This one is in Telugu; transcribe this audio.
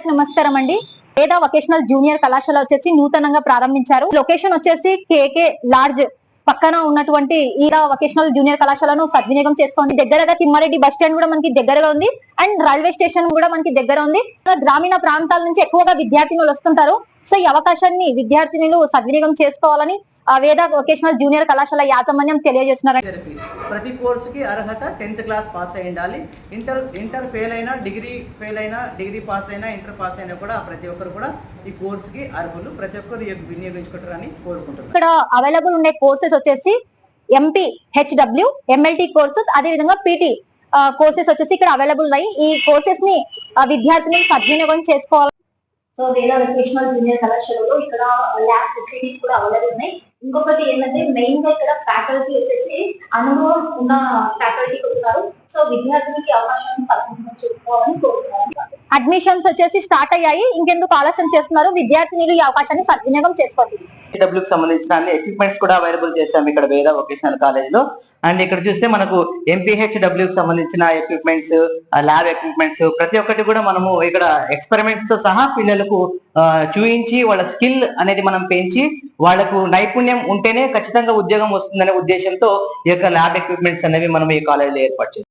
నమస్కారం అండి. వేద వొకేషనల్ జూనియర్ కళాశాల వచ్చేసి నూతనంగా ప్రారంభించారు. లొకేషన్ వచ్చేసి కేకే లాడ్జ్ పక్కన ఉన్నటువంటి ఈరా వొకేషనల్ జూనియర్ కళాశాలను సద్వినియోగం చేసుకోండి. దగ్గరగా తిమ్మారెడ్డి బస్ స్టాండ్ కూడా మనకి దగ్గరగా ఉంది అండ్ రైల్వే స్టేషన్ కూడా మనకి దగ్గర ఉంది. గ్రామీణ ప్రాంతాల నుంచి ఎక్కువగా విద్యార్థినులు వస్తుంటారు. సో ఈ అవకాశాన్ని విద్యార్థినులు సద్వినియోగం చేసుకోవాలని వేద వొకేషనల్ జూనియర్ కళాశాల యాజమాన్యం తెలియజేస్తున్నారు. ప్రతి కోర్సుకి అర్హత 10th క్లాస్ పాస్ అయి ఉండాలి. ఇంటర్ ఫెయిల్ అయినా, డిగ్రీ పాస్ అయినా, ఇంటర్ పాస్ అయినా కూడా ప్రతి ఒక్కరు కూడా ఈ కోర్సుకి అర్హులు. ప్రతి ఒక్కరు వినియోగించుకుంటారని కోరుకుంటున్నారు. ఇక్కడ అవైలబుల్ ఉండే కోర్సెస్ వచ్చేసి MPHW MLT కోర్సెస్, అదే విధంగా PT కోర్సెస్ వచ్చేసి ఇక్కడ అవైలబుల్ ఉన్నాయి. ఈ కోర్సెస్ ని విద్యార్థులు సద్వినియోగం చేసుకోవాలి. సో వేద వొకేషనల్ జూనియర్ కళాశాలలో ఇక్కడ ల్యాబ్ ఫెసిలిటీస్ కూడా అవైలబుల్ ఉన్నాయి. ఇంకొకటి ఏంటంటే మెయిన్ గా ఇక్కడ ఫ్యాకల్టీ వచ్చేసి అనుభవం ఉన్న ఫ్యాకల్టీ ఉన్నారు. సో విద్యార్థులకి అవకాశాన్ని సద్వినియోగం చేసుకోవాలని కోరుతున్నారు. అడ్మిషన్స్ వచ్చేసి స్టార్ట్ అయ్యాయి. ఇంకెందుకు ఆలస్యం చేస్తున్నారు? విద్యార్థినులు ఈ అవకాశాన్ని సద్వినియోగం చేసుకోండి. డబ్ల్యూకి సంబంధించిన అన్ని ఎక్విప్మెంట్స్ కూడా అవైలబుల్ చేశాం ఇక్కడ వేద వొకేషనల్ కాలేజ్ లో. అండ్ ఇక్కడ చూస్తే మనకు MPHWకి సంబంధించిన ఎక్విప్మెంట్స్, ల్యాబ్ ఎక్విప్మెంట్స్ ప్రతి ఒక్కటి కూడా మనము ఇక్కడ ఎక్స్పెరిమెంట్స్ తో సహా పిల్లలకు చూయించి వాళ్ళ స్కిల్ అనేది మనం పెంచి వాళ్ళకు నైపుణ్యం ఉంటేనే ఖచ్చితంగా ఉద్యోగం వస్తుందనే ఉద్దేశంతో ఈ యొక్క ల్యాబ్ ఎక్విప్మెంట్స్ అనేవి మనం ఈ కాలేజీలో ఏర్పాటు చేస్తాం.